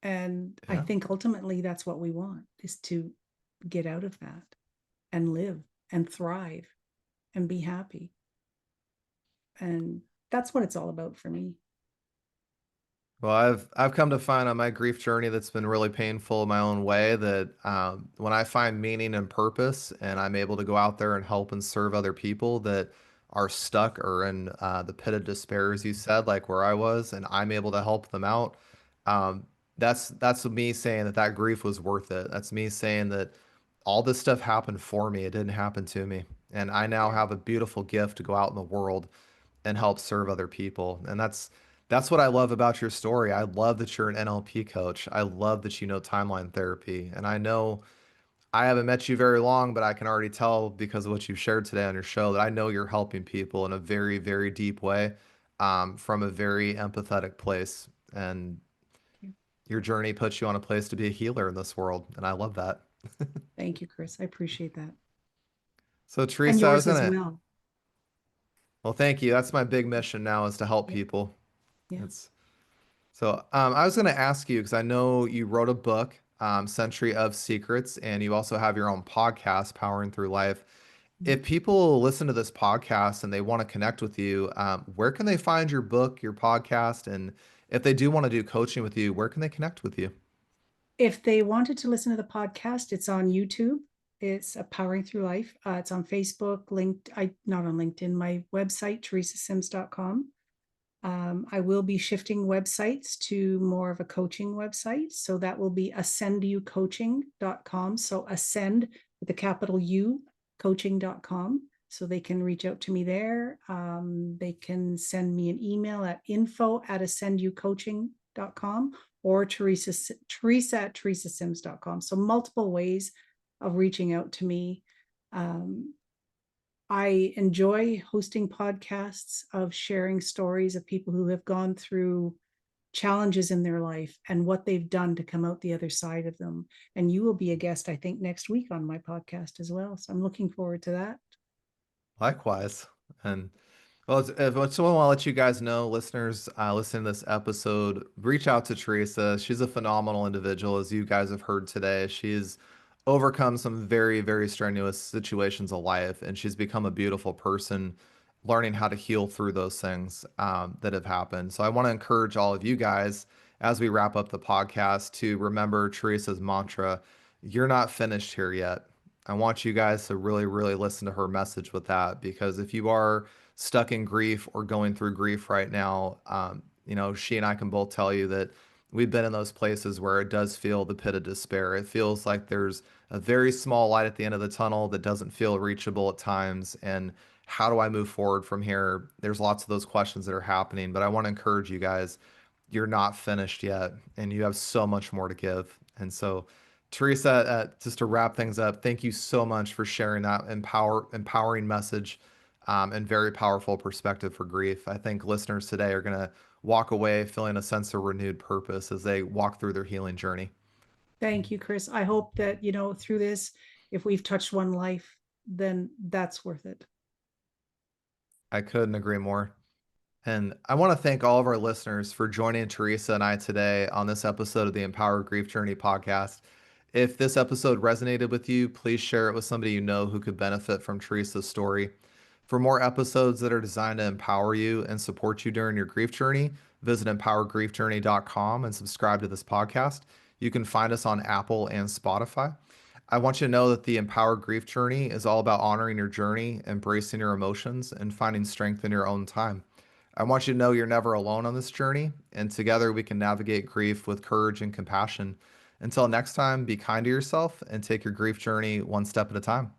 And I Yeah. think ultimately that's what we want, is to get out of that. and live and thrive and be happy. And that's what it's all about for me. Well, I've come to find on my grief journey that's been really painful in my own way that when I find meaning and purpose, and I'm able to go out there and help and serve other people that are stuck or in the pit of despair, as you said, like where I was, and I'm able to help them out. Um, that's me saying that that grief was worth it. That's me saying that all this stuff happened for me. It didn't happen to me, and I now Yeah. have a beautiful gift to go out in the world and help serve other people. And that's what I love about your story. I love that you're an NLP coach. I love that you know timeline therapy. And I know I haven't met you very long, but I can already tell because of what you've shared today on your show that I know you're helping people in a very, very deep way, from a very empathetic place. And your journey puts you on a place to be a healer in this world. And I love that. Thank you, Chris. I appreciate that. So, And Teresa, I was yours as gonna, well. well, thank you. That's my big mission now is to help Yeah. people. Yeah. It's So I was going to ask you because I know you wrote a book, Century of Secrets, and you also have your own podcast, Powering Through Life. Mm. If people listen to this podcast and they want to connect with you, where can they find your book, your podcast, and if they do want to do coaching with you, where can they connect with you? If they wanted to listen to the podcast, it's on YouTube. It's Powering Through Life. It's on Facebook, linked, not on LinkedIn, my website, teresasims.com. I will be shifting websites to more of a coaching website. So that will be AscendUcoaching.com. So ascend with a capital U, coaching.com. So they can reach out to me there. They can send me an email at info@ascenducoaching.com or Teresa at teresasims.com. So multiple ways of reaching out to me. Um, I enjoy hosting podcasts of sharing stories of people who have gone through challenges in their life and what they've done to come out the other side of them. And you will be a guest, I think, next week on my podcast as well. So I'm looking forward to that. Likewise. And well, so I want to let you guys know, listeners, listening to this episode, reach out to Teresa. She's a phenomenal individual, as you guys have heard today. She's overcome some very, very strenuous situations of life, and she's become a beautiful person, learning how to heal through those things that have happened. So I want to encourage all of you guys, as we wrap up the podcast, to remember Teresa's mantra, you're not finished here yet. I want you guys to really, really listen to her message with that, because if you are stuck in grief or going through grief right now, she and I can both tell you that we've been in those places where it does feel the pit of despair. It feels like there's a very small light at the end of the tunnel that doesn't feel reachable at times. And how do I move forward from here? There's lots of those questions that are happening, but I want to encourage you guys, you're not finished yet, and you have so much more to give. And so, Teresa, just to wrap things up, thank you so much for sharing that empowering message, and very powerful perspective for grief. I think listeners today are going to walk away feeling a sense of renewed purpose as they walk through their healing journey. Thank you, Chris. I hope that, through this, if we've touched one life, then that's worth it. I couldn't agree more. And I want to thank all of our listeners for joining Teresa and I today on this episode of the Empower Grief Journey podcast. If this episode resonated with you, please share it with somebody you know who could benefit from Teresa's story. For more episodes that are designed to empower you and support you during your grief journey, visit empowergriefjourney.com and subscribe to this podcast. You can find us on Apple and Spotify. I want you to know that the Empower Grief Journey is all about honoring your journey, embracing your emotions, and finding strength in your own time. I want you to know you're never alone on this journey, and together we can navigate grief with courage and compassion. Until next time, be kind to yourself and take your grief journey one step at a time.